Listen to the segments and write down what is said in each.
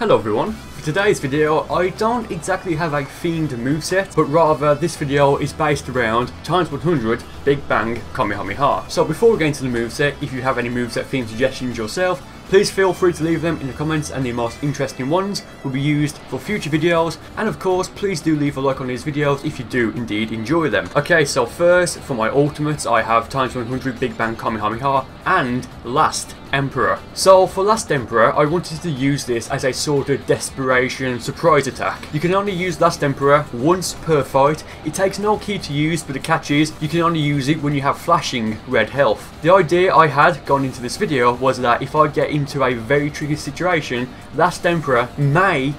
Hello everyone, for today's video I don't exactly have a themed moveset, but rather this video is based around times 100 Big Bang Kamehameha. So before we get into the moveset, if you have any moveset theme suggestions yourself, please feel free to leave them in the comments, and the most interesting ones will be used for future videos. And of course, please do leave a like on these videos if you do indeed enjoy them. Okay, so first, for my ultimates, I have times 100 Big Bang Kamehameha and Last Emperor. So for Last Emperor, I wanted to use this as a sort of desperation surprise attack. You can only use Last Emperor once per fight. It takes no key to use, but the catch is you can only use it when you have flashing red health. The idea I had going into this video was that if I get into a very tricky situation, Last Emperor may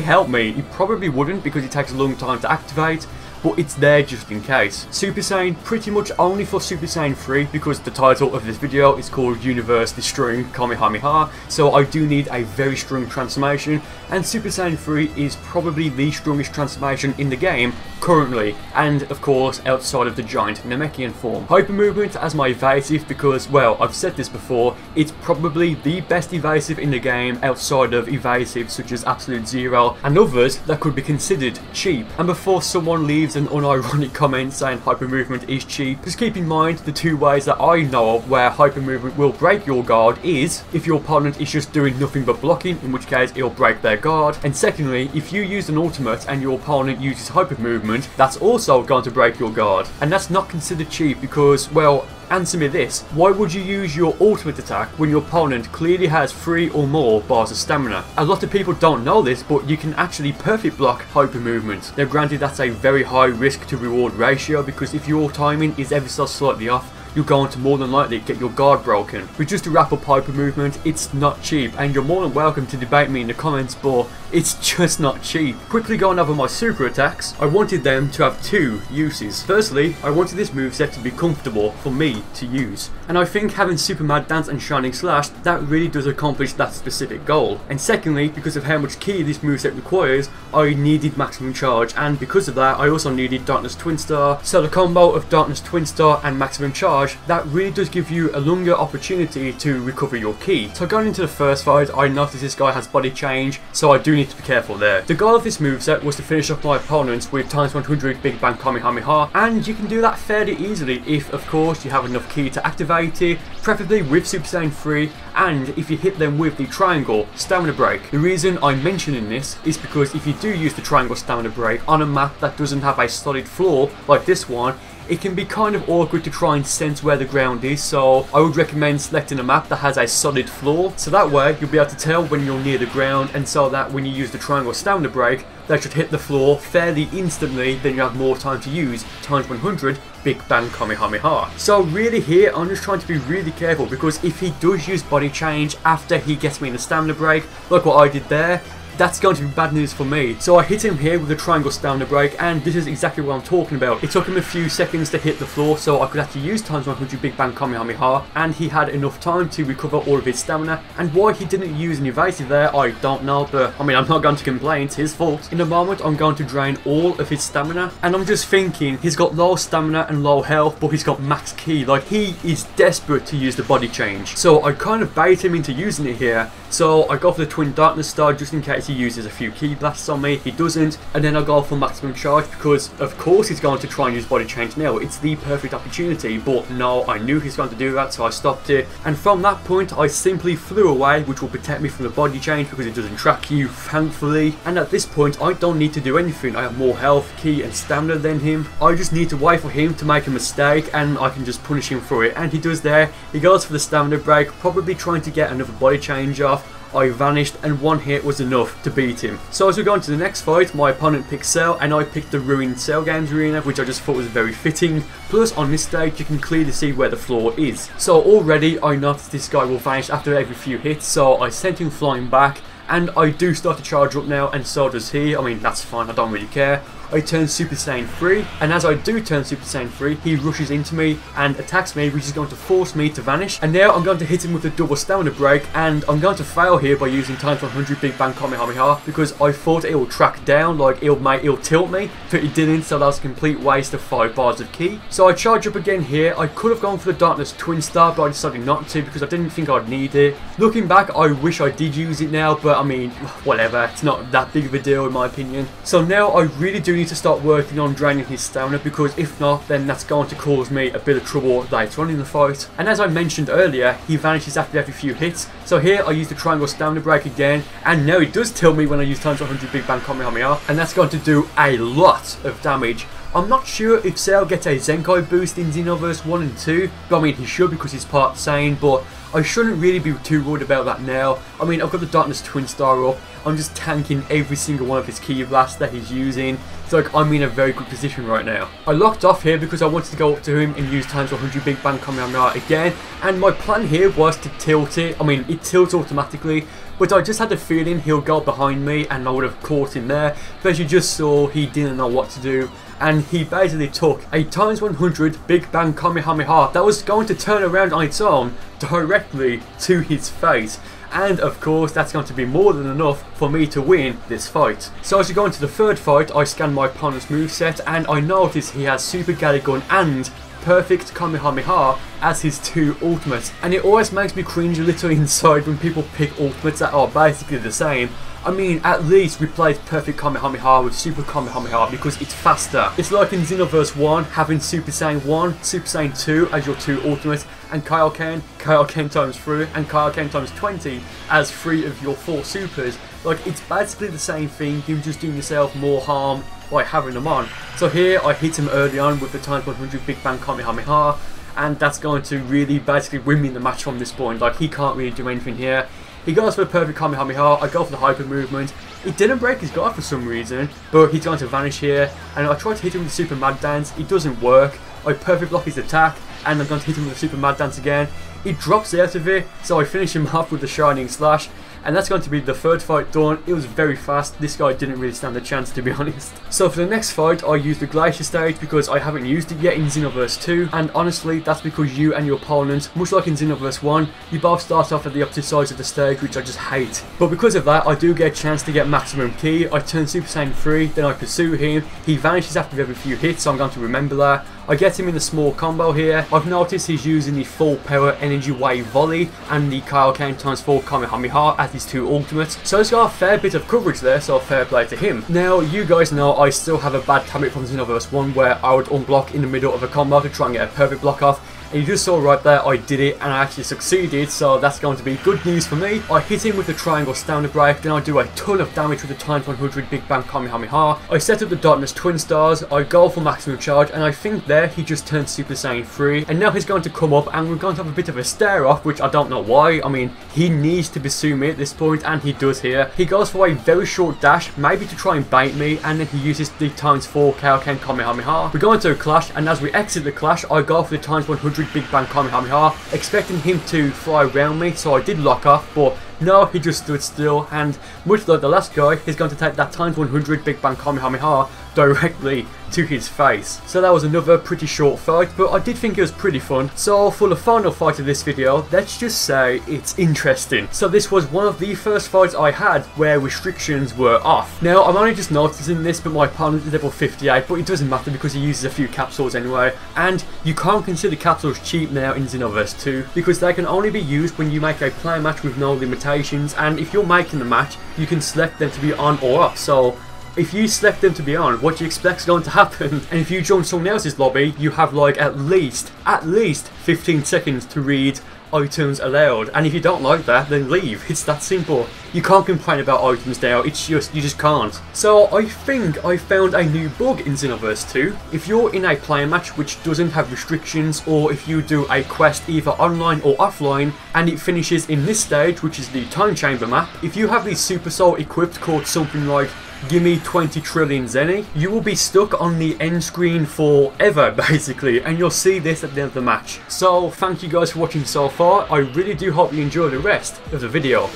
help me. It probably wouldn't because it takes a long time to activate, but it's there just in case. Super Saiyan pretty much only for Super Saiyan 3 because the title of this video is called Xenoverse Destroying Kamehameha, so I do need a very strong transformation, and Super Saiyan 3 is probably the strongest transformation in the game currently, and of course outside of the giant Namekian form. Hyper movement as my evasive because, well, I've said this before, it's probably the best evasive in the game outside of evasives such as Absolute Zero and others that could be considered cheap. And before someone leaves an unironic comment saying hyper movement is cheap, just keep in mind the two ways that I know of where hyper movement will break your guard is if your opponent is just doing nothing but blocking, in which case it'll break their guard, and secondly, if you use an ultimate and your opponent uses hyper movement, that's also going to break your guard. And that's not considered cheap because, well, answer me this, why would you use your ultimate attack when your opponent clearly has 3 or more bars of stamina? A lot of people don't know this, but you can actually perfect block hyper movement. Now granted, that's a very high risk to reward ratio because if your timing is ever so slightly off, you're going to more than likely get your guard broken. But just to wrap up hyper movement, it's not cheap, and you're more than welcome to debate me in the comments, but it's just not cheap. Quickly going over my super attacks, I wanted them to have 2 uses. Firstly, I wanted this moveset to be comfortable for me to use, and I think having Super Mad Dance and Shining Slash, that really does accomplish that specific goal. And secondly, because of how much ki this moveset requires, I needed maximum charge, and because of that I also needed Darkness Twin Star. So the combo of Darkness Twin Star and maximum charge, that really does give you a longer opportunity to recover your ki. So going into the first fight, I noticed this guy has body change, so I do need to be careful there. The goal of this moveset was to finish off my opponents with times 100 Big Bang Kamehameha, and you can do that fairly easily if of course you have enough ki to activate it, preferably with Super Saiyan 3, and if you hit them with the triangle stamina break. The reason I'm mentioning this is because if you do use the triangle stamina break on a map that doesn't have a solid floor like this one, it can be kind of awkward to try and sense where the ground is, so I would recommend selecting a map that has a solid floor, so that way you'll be able to tell when you're near the ground, and so that when you use the triangle stamina break, that should hit the floor fairly instantly, then you have more time to use times 100 Big Bang Kamehameha. So really here, I'm just trying to be really careful, because if he does use body change after he gets me in the stamina break, like what I did there, that's going to be bad news for me. So I hit him here with the triangle stamina break, and this is exactly what I'm talking about. It took him a few seconds to hit the floor, so I could actually use times 100 Big Bang Kamehameha, and he had enough time to recover all of his stamina. And why he didn't use an evasive there, I don't know, but I mean, I'm not going to complain, it's his fault. In a moment, I'm going to drain all of his stamina, and I'm just thinking, he's got low stamina and low health, but he's got max ki. Like, he is desperate to use the body change. So I kind of bait him into using it here. So I go for the Twin Darkness Star just in case he uses a few ki blasts on me. He doesn't, and then I go for maximum charge because of course he's going to try and use body change now. It's the perfect opportunity, but no, I knew he's going to do that, so I stopped it. And from that point I simply flew away, which will protect me from the body change because it doesn't track you, thankfully. And at this point I don't need to do anything. I have more health, ki and stamina than him. I just need to wait for him to make a mistake, and I can just punish him for it. And he does there. He goes for the stamina break, probably trying to get another body change off. I vanished, and one hit was enough to beat him. So as we go on to the next fight, my opponent picked Cell, and I picked the ruined Cell Games arena, which I just thought was very fitting. Plus on this stage you can clearly see where the floor is. So already I noticed this guy will vanish after every few hits, so I sent him flying back, and I do start to charge up now, and so does he. I mean, that's fine, I don't really care. I turn Super Saiyan 3, and as I do turn Super Saiyan 3, he rushes into me and attacks me, which is going to force me to vanish. And now I'm going to hit him with a double stamina break, and I'm going to fail here by using times 100 Big Bang Kamehameha, because I thought it would track down, like it'll tilt me, but it didn't, so that was a complete waste of 5 bars of ki. So I charge up again here. I could have gone for the Darkness Twin Star, but I decided not to because I didn't think I'd need it. Looking back, I wish I did use it now, but I mean, whatever, it's not that big of a deal in my opinion. So now I really do need to start working on draining his stamina, because if not, then that's going to cause me a bit of trouble later on in the fight. And as I mentioned earlier, he vanishes after every few hits. So here I use the triangle stamina break again, and now it does tilt me when I use times 100 Big Bang Kamehameha, and that's going to do a lot of damage. I'm not sure if Cell gets a Zenkai boost in Xenoverse 1 and 2, but I mean he should because he's part Saiyan, but I shouldn't really be too worried about that now. I mean, I've got the Darkness Twin Star up, I'm just tanking every single one of his ki blasts that he's using. It's like I'm in a very good position right now. I locked off here because I wanted to go up to him and use times 100 Big Bang Kamehameha again, and my plan here was to tilt it. I mean, it tilts automatically, but I just had the feeling he'll go behind me and I would have caught him there. But as you just saw, he didn't know what to do, and he basically took a times 100 Big Bang Kamehameha that was going to turn around on its own directly to his face. And of course that's going to be more than enough for me to win this fight. So as we go into the third fight, I scan my opponent's moveset and I notice he has Super Gun and Perfect Kamehameha as his 2 ultimates, and it always makes me cringe a little inside when people pick ultimates that are basically the same. I mean, at least replace Perfect Kamehameha with Super Kamehameha because it's faster. It's like in Xenoverse 1 having Super Saiyan 1, Super Saiyan 2 as your 2 ultimates, and Kaioken times 3, and Kaioken times 20 as 3 of your 4 supers. Like, it's basically the same thing, you're just doing yourself more harm by having them on. So here I hit him early on with the times 100 Big Bang Kamehameha, and that's going to really basically win me the match from this point. Like, he can't really do anything here. He goes for the Perfect Kamehameha, I go for the hyper movement. It didn't break his guard for some reason, but he's going to vanish here, and I try to hit him with the Super Mad Dance. It doesn't work. I perfect block his attack, and I'm going to hit him with the Super Mad Dance again. He drops out of it, so I finish him off with the Shining Slash. And that's going to be the third fight done. It was very fast. This guy didn't really stand a chance, to be honest. So for the next fight, I used the Glacier stage because I haven't used it yet in Xenoverse 2. And honestly, that's because you and your opponent, much like in Xenoverse 1, you both start off at the opposite sides of the stage, which I just hate. But because of that, I do get a chance to get maximum ki. I turn Super Saiyan 3, then I pursue him. He vanishes after every few hits, so I'm going to remember that. I get him in the small combo here. I've noticed he's using the full power energy wave volley and the Kaioken times 4 Kamehameha as his 2 ultimates. So he's got a fair bit of coverage there, so fair play to him. Now, you guys know I still have a bad habit from Xenoverse 1 where I would unblock in the middle of a combo to try and get a perfect block off. And you just saw right there, I did it and I actually succeeded, so that's going to be good news for me. I hit him with the triangle stamina break, then I do a ton of damage with the times 100 Big Bang Kamehameha. I set up the Darkness Twin Stars, I go for maximum charge, and I think there he just turned Super Saiyan 3. And now he's going to come up and we're going to have a bit of a stare off, which I don't know why. I mean, he needs to pursue me at this point, and he does here. He goes for a very short dash, maybe to try and bait me, and then he uses the times 4 Kaioken Kamehameha. We go into a clash, and as we exit the clash, I go for the times 100 Big Bang Kamehameha, expecting him to fly around me, so I did lock off, but no, he just stood still, and much like the last guy, he's going to take that times 100 Big Bang Kamehameha directly to his face. So that was another pretty short fight, but I did think it was pretty fun. So for the final fight of this video, let's just say it's interesting. So this was one of the first fights I had where restrictions were off. Now I'm only just noticing this, but my opponent is level 58, but it doesn't matter because he uses a few capsules anyway, and you can't consider capsules cheap now in Xenoverse 2 because they can only be used when you make a play match with no limitations, and if you're making the match, you can select them to be on or off. So if you select them to be on, what do you expect is going to happen? And if you join someone else's lobby, you have like at least 15 seconds to read items allowed, and if you don't like that, then leave. It's that simple. You can't complain about items now, it's just, you just can't. So I think I found a new bug in Xenoverse 2. If you're in a player match which doesn't have restrictions, or if you do a quest either online or offline, and it finishes in this stage, which is the time chamber map, if you have the super soul equipped called something like "Gimme 20 trillion Zenny," you will be stuck on the end screen forever, basically, and you'll see this at the end of the match. So thank you guys for watching so far. I really do hope you enjoy the rest of the video.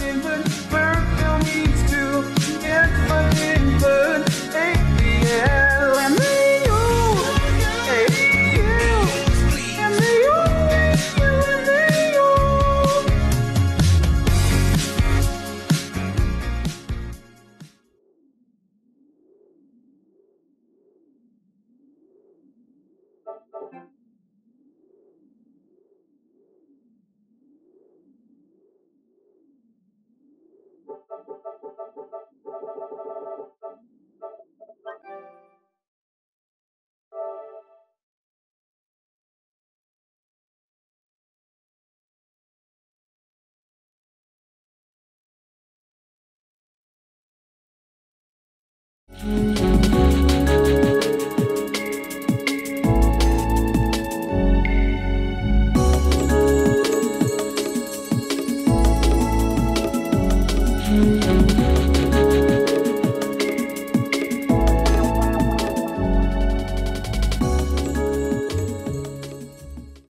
fucking burn. Burcol needs to get fucking burned. ABL and me, you. ABL and me, you. And me, you.